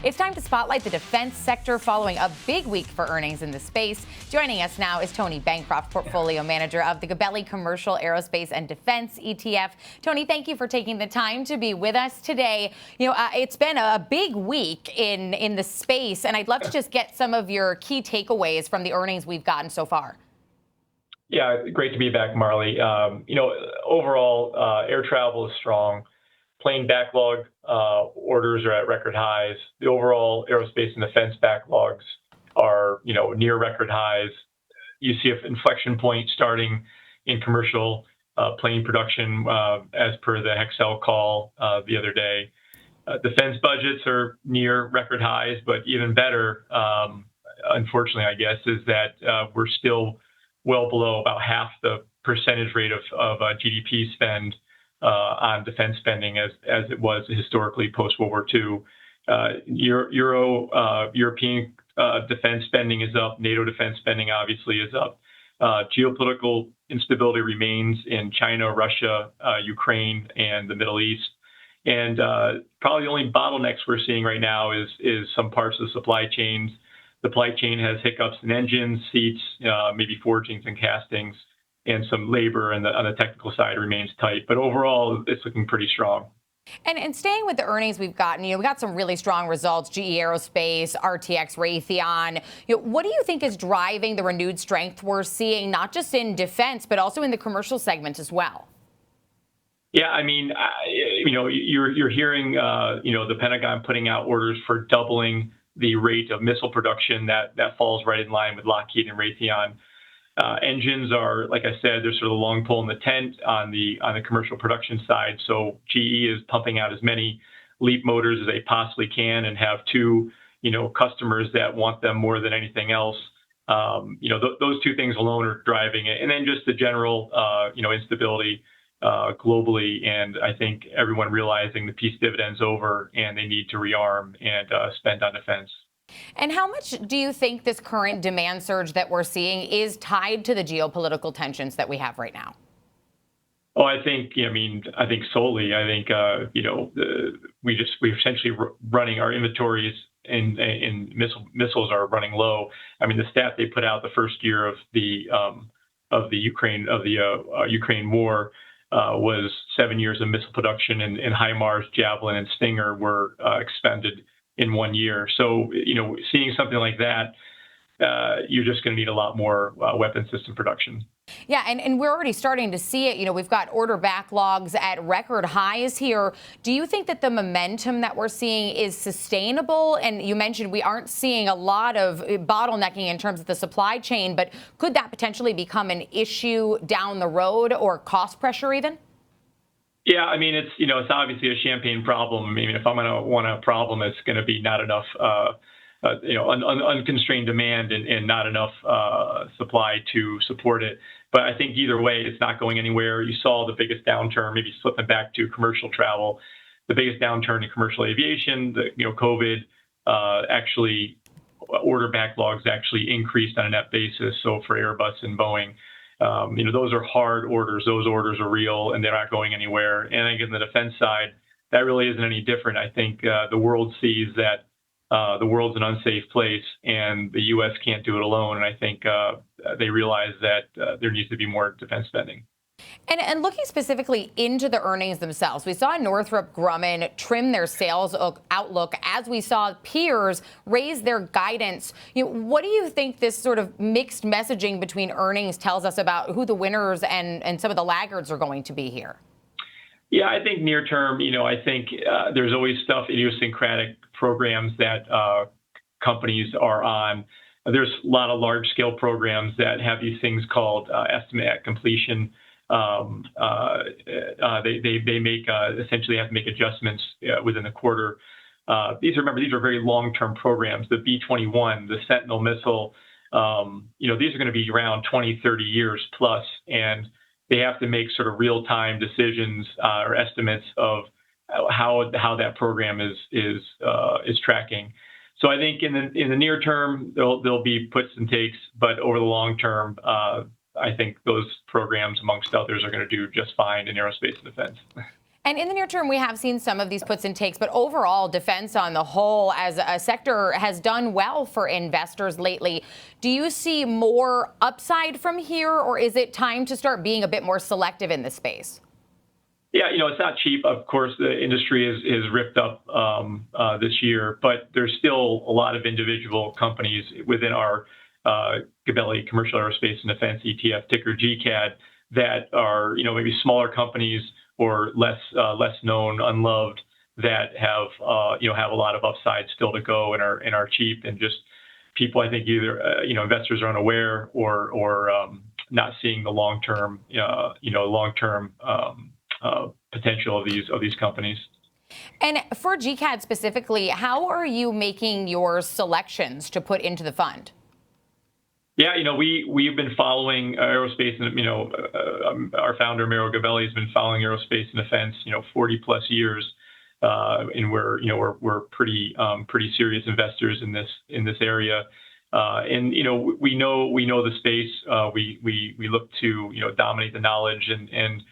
It's time to spotlight the defense sector following a big week for earnings in the space. Joining us now is Tony Bancroft, portfolio manager of the Gabelli Commercial Aerospace and Defense ETF. Tony, thank you for taking the time to be with us today. It's been a big week in the space, and I'd love to just get some of your key takeaways from the earnings we've gotten so far. Yeah, great to be back, Marley. Overall, air travel is strong. Plane backlog orders are at record highs. The overall aerospace and defense backlogs are, near record highs. You see an inflection point starting in commercial plane production, as per the Hexcel call the other day. Defense budgets are near record highs, but even better, unfortunately, I guess, is that we're still well below about half the percentage rate of GDP spend on defense spending as it was historically post-World War II. European defense spending is up. NATO defense spending obviously is up. Geopolitical instability remains in China, Russia, Ukraine, and the Middle East. And probably the only bottlenecks we're seeing right now is some parts of the supply chains. The supply chain has hiccups in engines, seats, maybe forgings and castings, and some labor on the technical side remains tight. But overall, it's looking pretty strong. And staying with the earnings we've gotten, we got some really strong results, GE Aerospace, RTX, Raytheon. What do you think is driving the renewed strength we're seeing, not just in defense, but also in the commercial segment as well? Yeah, I mean, you're hearing, the Pentagon putting out orders for doubling the rate of missile production that falls right in line with Lockheed and Raytheon. Engines are, like I said, they're sort of the long pole in the tent on the commercial production side. So GE is pumping out as many LEAP motors as they possibly can and have two, customers that want them more than anything else. Those two things alone are driving it. And then just the general, instability globally. And I think everyone realizing the peace dividend's over and they need to rearm and spend on defense. And how much do you think this current demand surge that we're seeing is tied to the geopolitical tensions that we have right now? Oh, I think solely. I think, we're essentially running our inventories in missiles are running low. I mean, the stat they put out the first year of the Ukraine war was 7 years of missile production, and HIMARS, Javelin, and Stinger were expended in 1 year. So, seeing something like that, you're just going to need a lot more weapon system production. Yeah, and we're already starting to see it. We've got order backlogs at record highs here. Do you think that the momentum that we're seeing is sustainable? And you mentioned we aren't seeing a lot of bottlenecking in terms of the supply chain, but could that potentially become an issue down the road or cost pressure even? Yeah, I mean, it's obviously a champagne problem. I mean, if I'm going to want a problem, it's going to be not enough, unconstrained demand and not enough supply to support it. But I think either way, it's not going anywhere. You saw the biggest downturn, maybe slipping back to commercial travel, the biggest downturn in commercial aviation. COVID actually order backlogs actually increased on a net basis. So for Airbus and Boeing. Those are hard orders. Those orders are real, and they're not going anywhere. And I think in the defense side, that really isn't any different. I think the world sees that the world's an unsafe place, and the U.S. can't do it alone. And I think they realize that there needs to be more defense spending. And looking specifically into the earnings themselves, we saw Northrop Grumman trim their sales outlook as we saw peers raise their guidance. What do you think this sort of mixed messaging between earnings tells us about who the winners and some of the laggards are going to be here? Yeah, I think near term, I think there's always idiosyncratic programs that companies are on. There's a lot of large scale programs that have these things called estimate at completion. They make essentially have to make adjustments within the quarter. These are very long-term programs. The B-21, the Sentinel missile, these are going to be around 20, 30 years plus, and they have to make sort of real-time decisions or estimates of how that program is tracking. So I think in the near term there'll be puts and takes, but over the long term, I think those programs, amongst others, are going to do just fine in aerospace and defense. And in the near term, we have seen some of these puts and takes, but overall, defense on the whole as a sector has done well for investors lately. Do you see more upside from here, or is it time to start being a bit more selective in this space? Yeah, it's not cheap. Of course, the industry is ripped up this year, but there's still a lot of individual companies within our Gabelli Commercial Aerospace and Defense ETF, ticker GCAD, that are maybe smaller companies or less known, unloved, that have have a lot of upside still to go and are cheap, and just people, I think, either investors are unaware or not seeing the long term potential of these companies. And for GCAD specifically, how are you making your selections to put into the fund? Yeah, we've been following aerospace, and our founder Mero Gabelli has been following aerospace and defense, 40 plus years, and we're pretty serious investors in this area, and we know the space. We look to dominate the knowledge and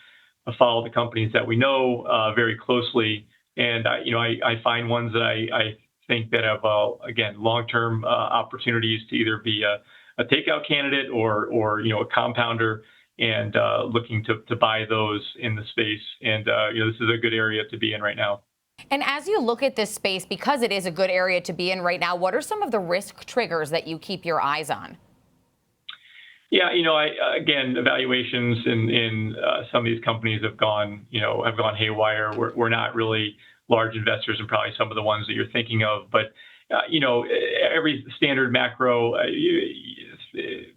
follow the companies that we know very closely, and I find ones that I think that have again long-term opportunities to either be a takeout candidate or a compounder, and looking to buy those in the space. And this is a good area to be in right now. And as you look at this space, because it is a good area to be in right now, what are some of the risk triggers that you keep your eyes on? Yeah, again, evaluations in some of these companies have gone haywire. We're not really large investors in probably some of the ones that you're thinking of, but every standard macro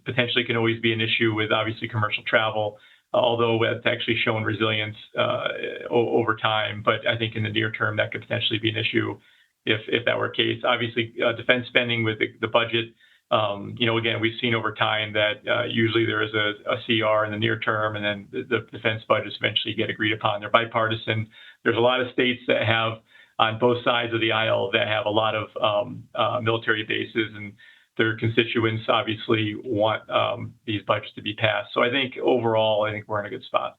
potentially can always be an issue with, obviously, commercial travel, although it's actually shown resilience over time. But I think in the near term, that could potentially be an issue if that were the case. Obviously, defense spending with the budget, again, we've seen over time that usually there is a CR in the near term, and then the defense budgets eventually get agreed upon. They're bipartisan. There's a lot of states that have, on both sides of the aisle, that have a lot of military bases, and their constituents obviously want these budgets to be passed. So I think overall, we're in a good spot.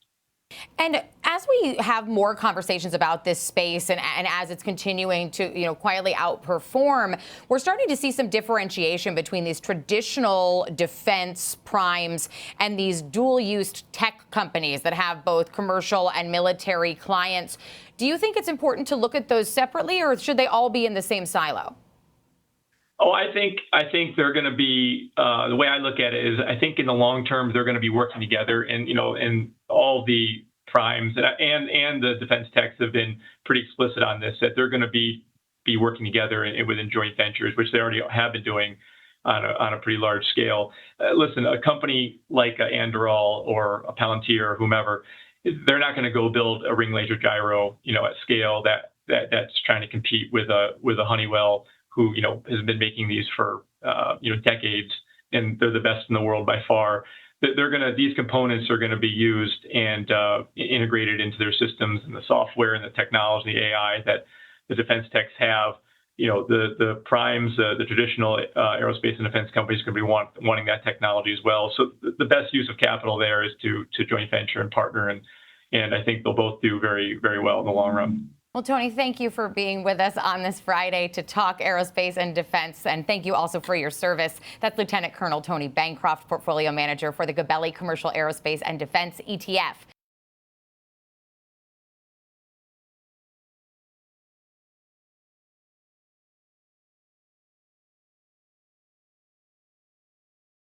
And as we have more conversations about this space, and as it's continuing to quietly outperform, we're starting to see some differentiation between these traditional defense primes and these dual-use tech companies that have both commercial and military clients. Do you think it's important to look at those separately, or should they all be in the same silo? Oh, I think they're going to be, the way I look at it is, I think in the long term they're going to be working together, and and all the primes and the defense techs have been pretty explicit on this, that they're going to be working together and within joint ventures, which they already have been doing on a pretty large scale. Listen, a company like Anduril or a Palantir or whomever, they're not going to go build a ring laser gyro at scale that's trying to compete with a Honeywell, who has been making these for decades, and they're the best in the world by far. These components are going to be used and integrated into their systems, and the software and the technology, the AI that the defense techs have. The primes, the traditional aerospace and defense companies are going to be wanting that technology as well. So the best use of capital there is to joint venture and partner, and I think they'll both do very, very well in the long run. Well, Tony, thank you for being with us on this Friday to talk aerospace and defense. And thank you also for your service. That's Lieutenant Colonel Tony Bancroft, Portfolio Manager for the Gabelli Commercial Aerospace and Defense ETF.